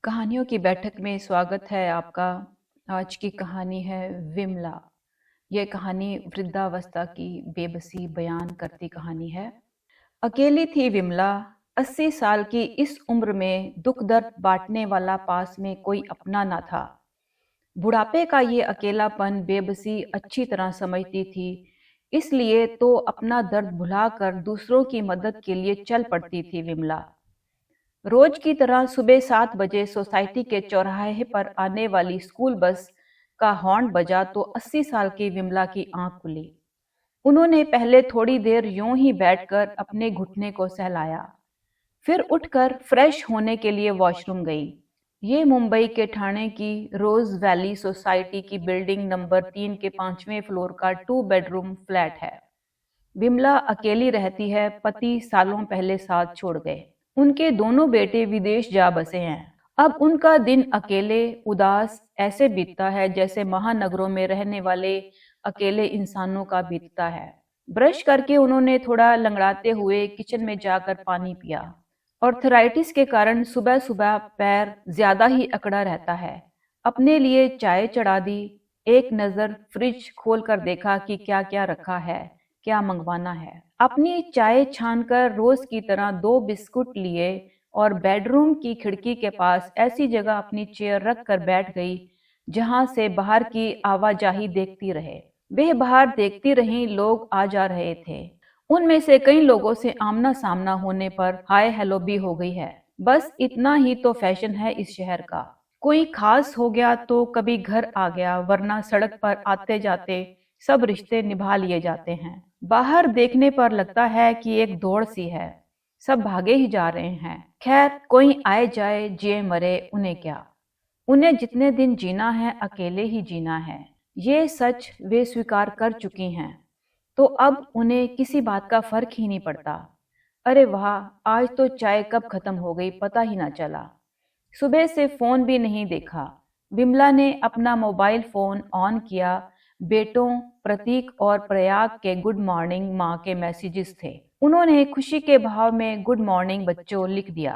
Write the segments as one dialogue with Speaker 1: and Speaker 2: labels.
Speaker 1: कहानियों की बैठक में स्वागत है आपका। आज की कहानी है विमला। यह कहानी वृद्धावस्था की बेबसी बयान करती कहानी है। अकेली थी विमला। 80 साल की इस उम्र में दुख दर्द बांटने वाला पास में कोई अपना ना था। बुढ़ापे का ये अकेलापन बेबसी अच्छी तरह समझती थी, इसलिए तो अपना दर्द भुलाकर दूसरों की मदद के लिए चल पड़ती थी विमला। रोज की तरह सुबह 7 बजे सोसाइटी के चौराहे पर आने वाली स्कूल बस का हॉर्न बजा तो 80 साल की विमला की आंख खुली। उन्होंने पहले थोड़ी देर यूं ही बैठकर अपने घुटने को सहलाया, फिर उठकर फ्रेश होने के लिए वॉशरूम गई। ये मुंबई के ठाणे की रोज वैली सोसाइटी की बिल्डिंग नंबर 3 के 5वें फ्लोर का 2 बेडरूम फ्लैट है। विमला अकेली रहती है। पति सालों पहले साथ छोड़ गए। उनके दोनों बेटे विदेश जा बसे हैं। अब उनका दिन अकेले उदास ऐसे बीतता है जैसे महानगरों में रहने वाले अकेले इंसानों का बीतता है। ब्रश करके उन्होंने थोड़ा लंगड़ाते हुए किचन में जाकर पानी पिया। ऑर्थराइटिस के कारण सुबह सुबह पैर ज्यादा ही अकड़ा रहता है। अपने लिए चाय चढ़ा दी। एक नजर फ्रिज खोलकर देखा कि क्या क्या रखा है, क्या मंगवाना है। अपनी चाय छानकर रोज की तरह 2 बिस्कुट लिए और बेडरूम की खिड़की के पास ऐसी जगह अपनी चेयर रख कर बैठ गई जहां से बाहर की आवाजाही देखती रहे। वे बाहर देखती रहीं। लोग आ जा रहे थे। उनमें से कई लोगों से आमना सामना होने पर हाय हेलो भी हो गई है। बस इतना ही तो फैशन है इस शहर का। कोई खास हो गया तो कभी घर आ गया, वरना सड़क पर आते जाते सब रिश्ते निभा लिए जाते हैं। बाहर देखने पर लगता है कि एक दौड़ सी है, सब भागे ही जा रहे हैं। खैर, कोई आए जाए जिए मरे उन्हें क्या। उन्हें जितने दिन जीना है अकेले ही जीना है। ये सच वे स्वीकार कर चुकी हैं, तो अब उन्हें किसी बात का फर्क ही नहीं पड़ता। अरे वाह, आज तो चाय कब खत्म हो गई पता ही ना चला। सुबह से फोन भी नहीं देखा। विमला ने अपना मोबाइल फोन ऑन किया। बेटों प्रतीक और प्रयाग के गुड मॉर्निंग माँ के मैसेजेस थे। उन्होंने खुशी के भाव में गुड मॉर्निंग बच्चों लिख दिया।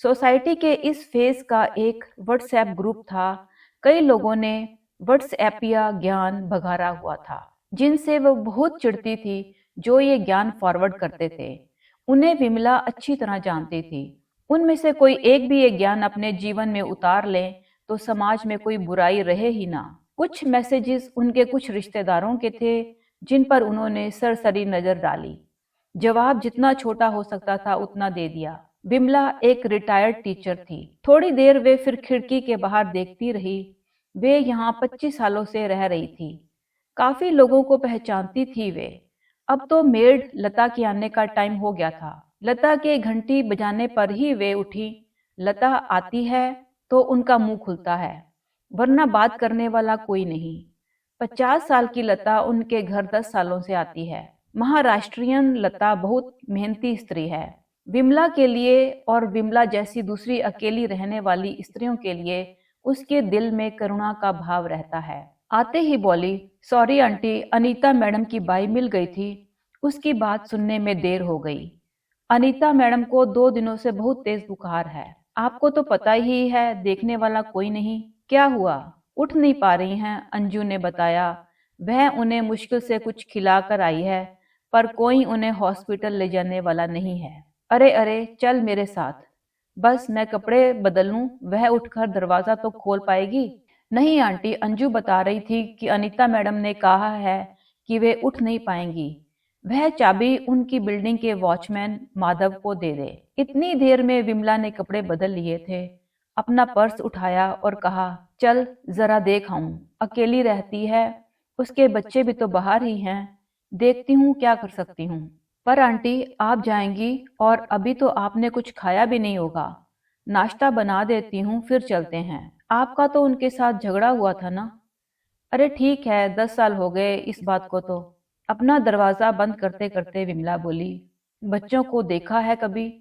Speaker 1: सोसाइटी के इस फेज का एक व्हाट्सएप ग्रुप था। कई लोगों ने व्हाट्सएपिया ज्ञान भगारा हुआ था, जिनसे वो बहुत चिढ़ती थी, जो ये ज्ञान फॉरवर्ड करते थे। उन्हें विमला अच्छी तरह जानती थी। उनमें से कोई एक भी ये ज्ञान अपने जीवन में उतार ले तो समाज में कोई बुराई रहे ही ना। कुछ मैसेजेस उनके कुछ रिश्तेदारों के थे, जिन पर उन्होंने सरसरी नजर डाली। जवाब जितना छोटा हो सकता था उतना दे दिया। बिमला एक रिटायर्ड टीचर थी। थोड़ी देर वे फिर खिड़की के बाहर देखती रही। वे यहाँ 25 सालों से रह रही थी। काफी लोगों को पहचानती थी वे। अब तो मेड लता के आने का टाइम हो गया था। लता के घंटी बजाने पर ही वे उठी। लता आती है तो उनका मुंह खुलता है, वरना बात करने वाला कोई नहीं। 50 साल की लता उनके घर 10 सालों से आती है। महाराष्ट्रियन लता बहुत मेहनती स्त्री है। विमला के लिए और विमला जैसी दूसरी अकेली रहने वाली स्त्रियों के लिए उसके दिल में करुणा का भाव रहता है। आते ही बोली, सॉरी आंटी, अनीता मैडम की बाई मिल गई थी। उसकी बात सुनने में देर हो गई। अनीता मैडम को 2 दिनों से बहुत तेज बुखार है। आपको तो पता ही है, देखने वाला कोई नहीं। क्या हुआ? उठ नहीं पा रही हैं, अंजू ने बताया। वह उन्हें मुश्किल से कुछ खिलाकर आई है, पर कोई उन्हें हॉस्पिटल ले जाने वाला नहीं है। अरे अरे, चल मेरे साथ। बस मैं कपड़े बदल लूं, वह उठकर दरवाजा तो खोल पाएगी। नहीं आंटी, अंजू बता रही थी कि अनीता मैडम ने कहा है कि वे उठ नहीं पाएंगी। वह चाबी उनकी बिल्डिंग के वॉचमैन माधव को दे दे। इतनी देर में विमला ने कपड़े बदल लिए थे। अपना पर्स उठाया और कहा, चल जरा देख आऊं। अकेली रहती है, उसके बच्चे भी तो बाहर ही हैं। देखती हूँ क्या कर सकती हूँ। पर आंटी, आप जाएंगी और अभी तो आपने कुछ खाया भी नहीं होगा। नाश्ता बना देती हूँ, फिर चलते हैं। आपका तो उनके साथ झगड़ा हुआ था ना? अरे ठीक है, 10 साल हो गए इस बात को तो। अपना दरवाजा बंद करते करते विमला बोली, बच्चों को देखा है कभी?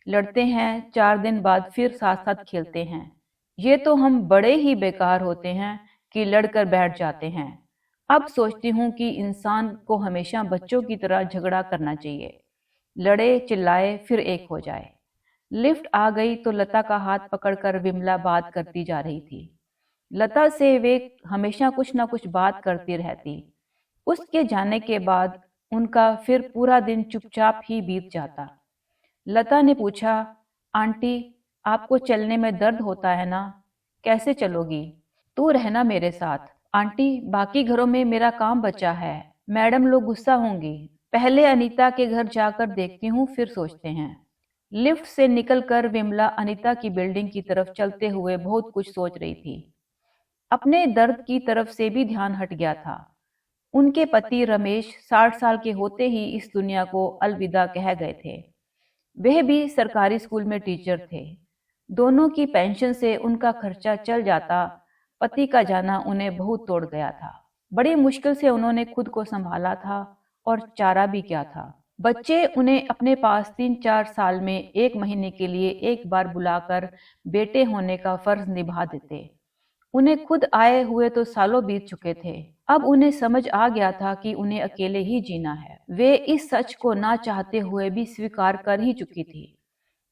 Speaker 1: लड़ते हैं, 4 दिन बाद फिर साथ साथ खेलते हैं। ये तो हम बड़े ही बेकार होते हैं कि लड़कर बैठ जाते हैं। अब सोचती हूँ कि इंसान को हमेशा बच्चों की तरह झगड़ा करना चाहिए, लड़े चिल्लाए फिर एक हो जाए। लिफ्ट आ गई तो लता का हाथ पकड़कर विमला बात करती जा रही थी। लता से वे हमेशा कुछ ना कुछ बात करती रहती। उसके जाने के बाद उनका फिर पूरा दिन चुपचाप ही बीत जाता। लता ने पूछा, आंटी, आपको चलने में दर्द होता है ना? कैसे चलोगी? तू रहना मेरे साथ। आंटी, बाकी घरों में मेरा काम बचा है, मैडम लोग गुस्सा होंगी। पहले अनीता के घर जाकर देखती हूँ, फिर सोचते हैं। लिफ्ट से निकलकर विमला अनीता की बिल्डिंग की तरफ चलते हुए बहुत कुछ सोच रही थी। अपने दर्द की तरफ से भी ध्यान हट गया था। उनके पति रमेश 60 साल के होते ही इस दुनिया को अलविदा कह गए थे। वह भी सरकारी स्कूल में टीचर थे। दोनों की पेंशन से उनका खर्चा चल जाता। पति का जाना उन्हें बहुत तोड़ गया था। बड़ी मुश्किल से उन्होंने खुद को संभाला था, और चारा भी क्या था। बच्चे उन्हें अपने पास 3-4 साल में 1 महीने के लिए एक बार बुलाकर बेटे होने का फर्ज निभा देते। उन्हें खुद आए हुए तो सालों बीत चुके थे। अब उन्हें समझ आ गया था कि उन्हें अकेले ही जीना है। वे इस सच को ना चाहते हुए भी स्वीकार कर ही चुकी थी।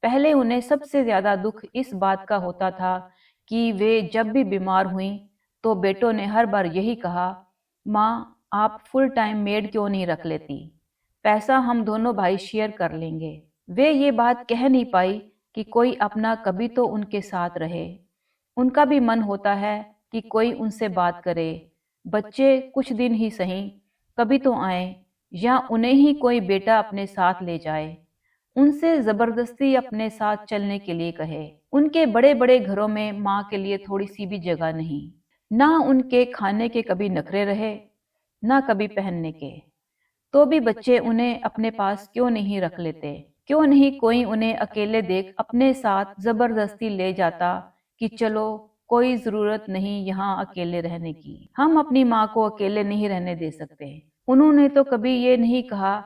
Speaker 1: पहले उन्हें सबसे ज्यादा दुख इस बात का होता था कि वे जब भी बीमार हुई तो बेटों ने हर बार यही कहा, माँ, आप फुल टाइम मेड क्यों नहीं रख लेती? पैसा हम दोनों भाई शेयर कर लेंगे। वे ये बात कह नहीं पाई कि कोई अपना कभी तो उनके साथ रहे। उनका भी मन होता है कि कोई उनसे बात करे। बच्चे कुछ दिन ही सही, कभी तो आए, या उन्हें ही कोई बेटा अपने साथ ले जाए, उनसे जबरदस्ती अपने साथ चलने के लिए कहे। उनके बड़े बड़े घरों में माँ के लिए थोड़ी सी भी जगह नहीं। ना उनके खाने के कभी नखरे रहे, ना कभी पहनने के। तो भी बच्चे उन्हें अपने पास क्यों नहीं रख लेते? क्यों नहीं कोई उन्हें अकेले देख अपने साथ जबरदस्ती ले जाता कि चलो, कोई जरूरत नहीं यहाँ अकेले रहने की, हम अपनी माँ को अकेले नहीं रहने दे सकते। उन्होंने तो कभी ये नहीं कहा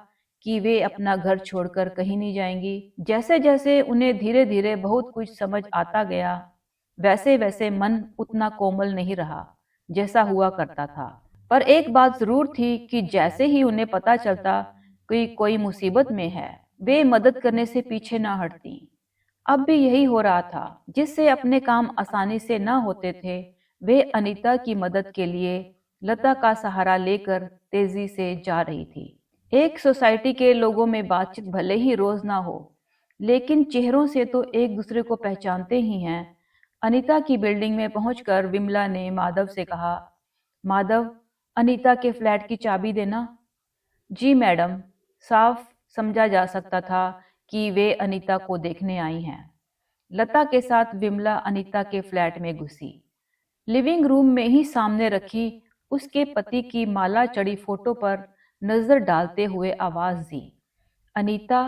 Speaker 1: कि वे अपना घर छोड़कर कहीं नहीं जाएंगी। जैसे जैसे उन्हें धीरे धीरे बहुत कुछ समझ आता गया, वैसे वैसे मन उतना कोमल नहीं रहा जैसा हुआ करता था। पर एक बात जरूर थी कि जैसे ही उन्हें पता चलता कि कोई मुसीबत में है, वे मदद करने से पीछे ना हटती। अब भी यही हो रहा था। जिससे अपने काम आसानी से ना होते थे, वे अनीता की मदद के लिए लता का सहारा लेकर तेजी से जा रही थी। एक सोसाइटी के लोगों में बातचीत भले ही रोज ना हो, लेकिन चेहरों से तो एक दूसरे को पहचानते ही हैं। अनीता की बिल्डिंग में पहुंचकर विमला ने माधव से कहा, माधव, अनीता के फ्लैट की चाबी देना। जी मैडम। साफ समझा जा सकता था कि वे अनीता को देखने आई हैं। लता के साथ विमला अनीता के फ्लैट में घुसी। लिविंग रूम में ही सामने रखी उसके पति की माला चढ़ी फोटो पर नजर डालते हुए आवाज दी, अनीता,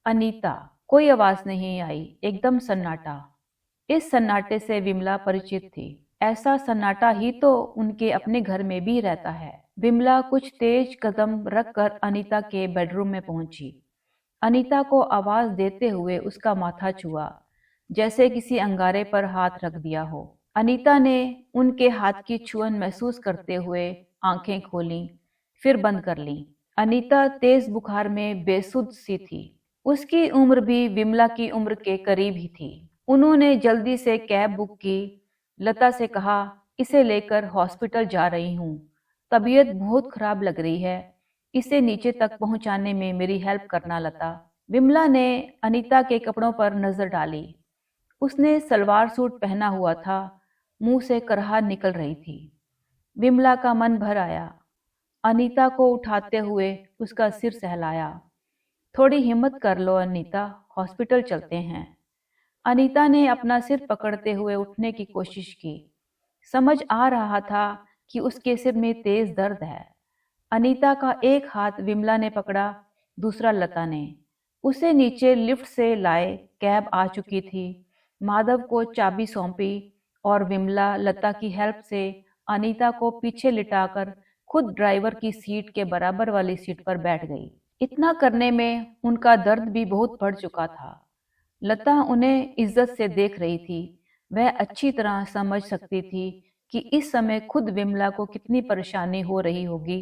Speaker 1: अनीता। कोई आवाज नहीं आई, एकदम सन्नाटा। इस सन्नाटे से विमला परिचित थी। ऐसा सन्नाटा ही तो उनके अपने घर में भी रहता है। विमला कुछ तेज कदम रखकर अनीता के बेडरूम में पहुंची। अनीता को आवाज देते हुए उसका माथा छुआ, जैसे किसी अंगारे पर हाथ रख दिया हो। अनीता ने उनके हाथ की छुअन महसूस करते हुए आंखें खोली, फिर बंद कर ली। अनीता तेज बुखार में बेसुध सी थी। उसकी उम्र भी विमला की उम्र के करीब ही थी। उन्होंने जल्दी से कैब बुक की। लता से कहा, इसे लेकर हॉस्पिटल जा रही हूँ, तबीयत बहुत खराब लग रही है, इसे नीचे तक पहुंचाने में मेरी हेल्प करना लता। विमला ने अनीता के कपड़ों पर नजर डाली। उसने सलवार सूट पहना हुआ था, मुंह से कराहट निकल रही थी। विमला का मन भर आया। अनीता को उठाते हुए उसका सिर सहलाया। थोड़ी हिम्मत कर लो अनीता, हॉस्पिटल चलते हैं। अनीता ने अपना सिर पकड़ते हुए उठने की कोशिश की। समझ आ रहा था कि उसके सिर में तेज दर्द है। अनीता का एक हाथ विमला ने पकड़ा, दूसरा लता ने। उसे नीचे लिफ्ट से लाए। कैब आ चुकी थी। माधव को चाबी सौंपी और विमला लता की हेल्प से अनीता को पीछे लिटाकर खुद ड्राइवर की सीट के बराबर वाली सीट पर बैठ गई। इतना करने में उनका दर्द भी बहुत बढ़ चुका था। लता उन्हें इज्जत से देख रही थी। वह अच्छी तरह समझ सकती थी कि इस समय खुद विमला को कितनी परेशानी हो रही होगी,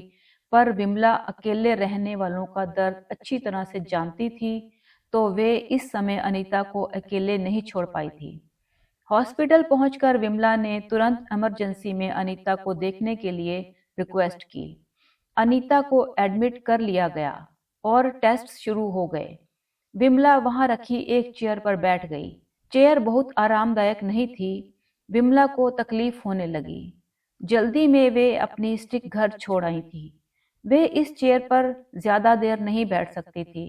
Speaker 1: पर विमला अकेले रहने वालों का दर्द अच्छी तरह से जानती थी, तो वे इस समय अनीता को अकेले नहीं छोड़ पाई थी। हॉस्पिटल पहुंचकर विमला ने तुरंत इमरजेंसी में अनीता को देखने के लिए रिक्वेस्ट की। अनीता को एडमिट कर लिया गया और टेस्ट शुरू हो गए। विमला वहां रखी एक चेयर पर बैठ गई। चेयर बहुत आरामदायक नहीं थी। विमला को तकलीफ होने लगी। जल्दी में वे अपनी स्टिक घर छोड़ आई थी। वे इस चेयर पर ज्यादा देर नहीं बैठ सकती थी।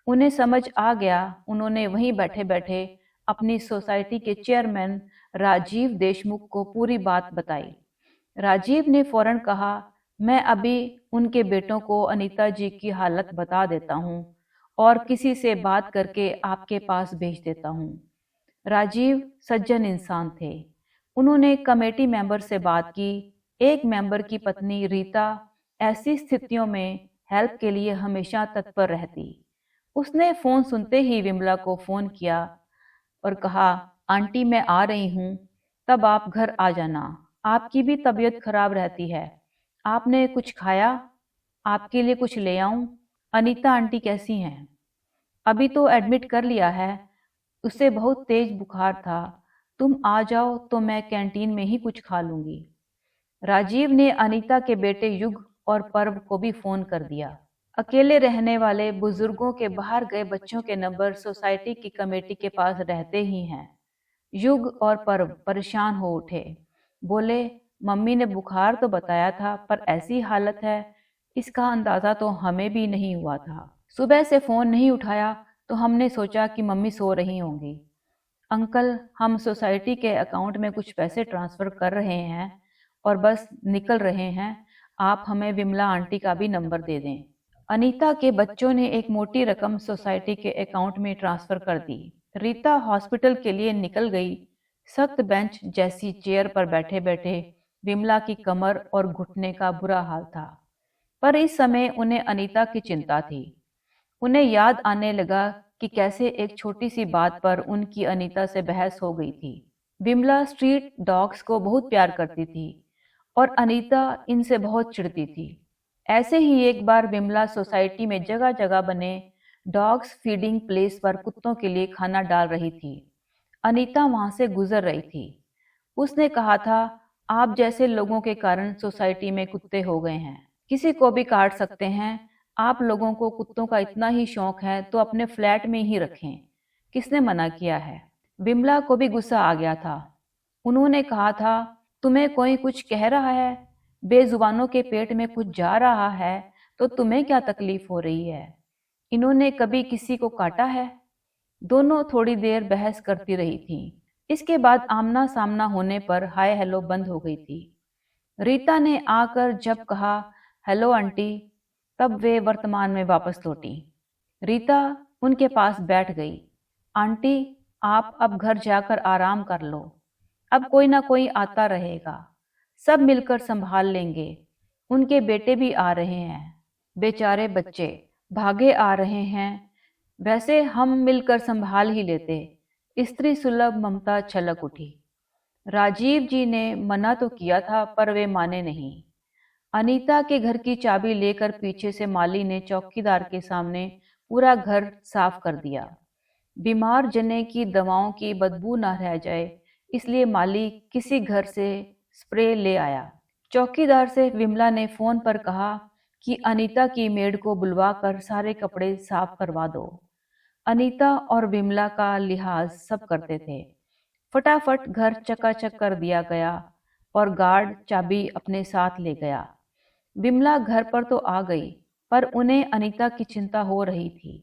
Speaker 1: उन्हें समझ आ गया। उन्होंने वहीं बैठे बैठे अपनी सोसाइटी के चेयरमैन राजीव देशमुख को पूरी बात बताई। राजीव ने फौरन कहा, मैं अभी उनके बेटों को अनीता जी की हालत बता देता हूँ और किसी से बात करके आपके पास भेज देता हूँ। राजीव सज्जन इंसान थे। उन्होंने कमेटी मेंबर से बात की। एक मेंबर की पत्नी रीता ऐसी स्थितियों में हेल्प के लिए हमेशा तत्पर रहती। उसने फोन सुनते ही विमला को फोन किया और कहा, आंटी मैं आ रही हूँ, तब आप घर आ जाना। आपकी भी तबीयत खराब रहती है। आपने कुछ खाया? आपके लिए कुछ ले आऊं? अनीता आंटी कैसी हैं? अभी तो एडमिट कर लिया है। उसे बहुत तेज बुखार था। तुम आ जाओ तो मैं कैंटीन में ही कुछ खा लूंगी। राजीव ने अनीता के बेटे युग और पर्व को भी फोन कर दिया। अकेले रहने वाले बुजुर्गों के बाहर गए बच्चों के नंबर सोसाइटी की कमेटी के पास रहते ही हैं। युग और पर्व परेशान हो उठे। बोले, मम्मी ने बुखार तो बताया था, पर ऐसी हालत है, इसका अंदाजा तो हमें भी नहीं हुआ था। सुबह से फोन नहीं उठाया तो हमने सोचा कि मम्मी सो रही होंगी। अंकल, हम सोसाइटी के अकाउंट में कुछ पैसे ट्रांसफर कर रहे हैं और बस निकल रहे हैं। आप हमें विमला आंटी का भी नंबर दे दें। अनीता के बच्चों ने एक मोटी रकम सोसाइटी के अकाउंट में ट्रांसफर कर दी। रीता हॉस्पिटल के लिए निकल गई। सख्त बेंच जैसी चेयर पर बैठे बैठे विमला की कमर और घुटने का बुरा हाल था। पर इस समय उन्हें अनीता की चिंता थी। उन्हें याद आने लगा कि कैसे एक छोटी सी बात पर उनकी अनीता से बहस हो गई थी। विमला स्ट्रीट डॉग्स को बहुत प्यार करती थी और अनीता इनसे बहुत चिढ़ती थी। ऐसे ही एक बार विमला सोसाइटी में जगह जगह बने डॉग्स फीडिंग प्लेस पर कुत्तों के लिए खाना डाल रही थी। अनीता वहां से गुजर रही थी। उसने कहा था, आप जैसे लोगों के कारण सोसाइटी में कुत्ते हो गए हैं। किसी को भी काट सकते हैं। आप लोगों को कुत्तों का इतना ही शौक है तो अपने फ्लैट में ही रखें। किसने मना किया है? विमला को भी गुस्सा आ गया था। उन्होंने कहा था, तुम्हें कोई कुछ कह रहा है, बेजुबानों के पेट में कुछ जा रहा है तो तुम्हें क्या तकलीफ हो रही है? इन्होंने कभी किसी को काटा है? दोनों थोड़ी देर बहस करती रही थी। इसके बाद आमना सामना होने पर हाय हेलो बंद हो गई थी। रीता ने आकर जब कहा, हेलो आंटी, तब वे वर्तमान में वापस लौटी। रीता उनके पास बैठ गई। आंटी, आप अब घर जाकर आराम कर लो। अब कोई ना कोई आता रहेगा। सब मिलकर संभाल लेंगे। उनके बेटे भी आ रहे हैं। बेचारे बच्चे भागे आ रहे हैं। वैसे हम मिलकर संभाल ही लेते। स्त्री सुलभ ममता छलक उठी। राजीव जी ने मना तो किया था पर वे माने नहीं। अनीता के घर की चाबी लेकर पीछे से माली ने चौकीदार के सामने पूरा घर साफ कर दिया। बीमार जने की दवाओं की बदबू न रह जाए, इसलिए माली किसी घर से स्प्रे ले आया। चौकीदार से विमला ने फोन पर कहा कि अनीता की मेड को बुलवा कर सारे कपड़े साफ करवा दो। अनीता और विमला का लिहाज सब करते थे। फटाफट घर चकाचक कर दिया गया और गार्ड चाबी अपने साथ ले गया। विमला घर पर तो आ गई, पर उन्हें अनीता की चिंता हो रही थी।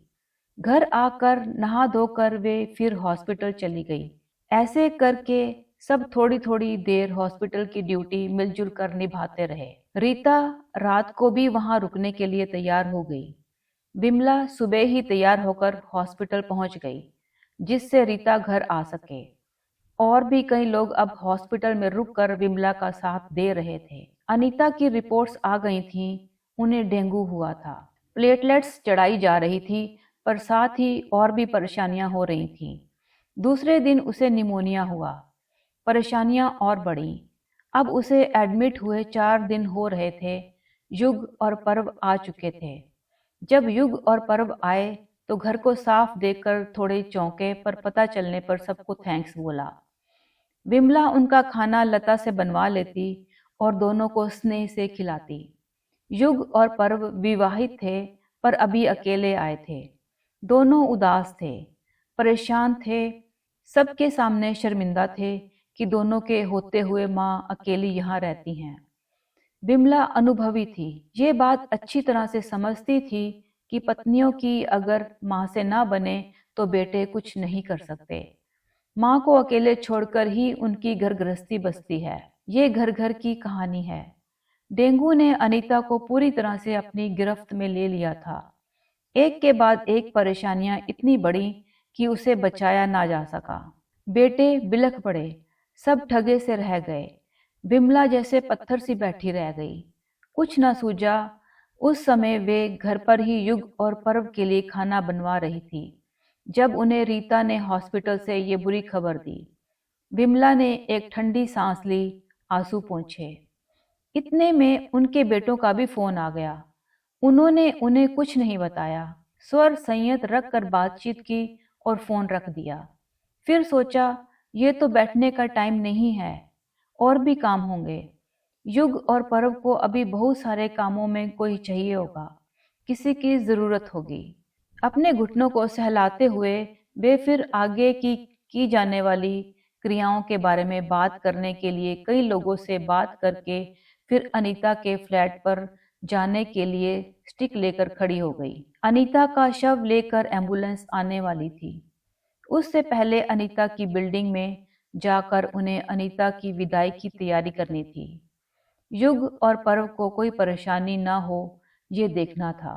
Speaker 1: घर आकर नहा धोकर वे फिर हॉस्पिटल चली गई। ऐसे करके सब थोड़ी थोड़ी देर हॉस्पिटल की ड्यूटी मिलजुल कर निभाते रहे। रीता रात को भी वहां रुकने के लिए तैयार हो गई। विमला सुबह ही तैयार होकर हॉस्पिटल पहुंच गई, जिससे रीता घर आ सके। और भी कई लोग अब हॉस्पिटल में रुककर विमला का साथ दे रहे थे। अनीता की रिपोर्ट्स आ गई थीं। उन्हें डेंगू हुआ था। प्लेटलेट्स चढ़ाई जा रही थी, पर साथ ही और भी परेशानियां हो रही थीं। दूसरे दिन उसे निमोनिया हुआ। परेशानियां और बढ़ीं। अब उसे एडमिट हुए 4 दिन हो रहे थे। युग और पर्व आ चुके थे। जब युग और पर्व आए तो घर को साफ देखकर थोड़े चौंके, पर पता चलने पर सबको थैंक्स बोला। विमला उनका खाना लता से बनवा लेती और दोनों को स्नेह से खिलाती। युग और पर्व विवाहित थे, पर अभी अकेले आए थे। दोनों उदास थे, परेशान थे, सबके सामने शर्मिंदा थे कि दोनों के होते हुए माँ अकेली यहाँ रहती हैं। विमला अनुभवी थी, ये बात अच्छी तरह से समझती थी कि पत्नियों की अगर माँ से ना बने तो बेटे कुछ नहीं कर सकते। माँ को अकेले छोड़कर ही उनकी घर गृहस्थी बसती है। ये घर घर की कहानी है। डेंगू ने अनीता को पूरी तरह से अपनी गिरफ्त में ले लिया था। एक के बाद एक परेशानियां इतनी बढ़ी कि उसे बचाया ना जा सका। बेटे बिलख पड़े, सब ठगे से रह गए। विमला जैसे पत्थर सी बैठी रह गई। कुछ ना सूझा। उस समय वे घर पर ही युग और पर्व के लिए खाना बनवा रही थी, जब उन्हें रीता ने हॉस्पिटल से ये बुरी खबर दी। विमला ने एक ठंडी सांस ली, आंसू पोंछे। इतने में उनके बेटों का भी फोन आ गया। उन्होंने उन्हें कुछ नहीं बताया, स्वर संयत रख कर बातचीत की और फोन रख दिया। फिर सोचा, ये तो बैठने का टाइम नहीं है, और भी काम होंगे। युग और पर्व को अभी बहुत सारे कामों में कोई चाहिए होगा, किसी की जरूरत होगी। अपने घुटनों को सहलाते हुए वे फिर आगे की जाने वाली क्रियाओं के बारे में बात करने के लिए कई लोगों से बात करके फिर अनीता के फ्लैट पर जाने के लिए स्टिक लेकर खड़ी हो गई। अनीता का शव लेकर एम्बुलेंस आने वाली थी। उससे पहले अनीता की बिल्डिंग में जाकर उन्हें अनीता की विदाई की तैयारी करनी थी। युग और पर्व को कोई परेशानी ना हो, ये देखना था।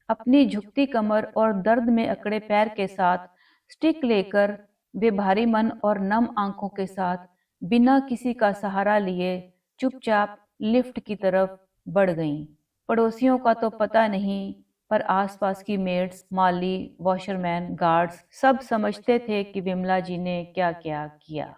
Speaker 1: अपनी झुकती कमर और दर्द में अकड़े पैर के साथ स्टिक लेकर वे भारी मन और नम आंखों के साथ बिना किसी का सहारा लिए चुपचाप लिफ्ट की तरफ बढ़ गईं। पड़ोसियों का तो पता नहीं, पर आसपास की मेड्स, माली, वॉशरमैन, गार्ड्स सब समझते थे कि विमला जी ने क्या क्या किया।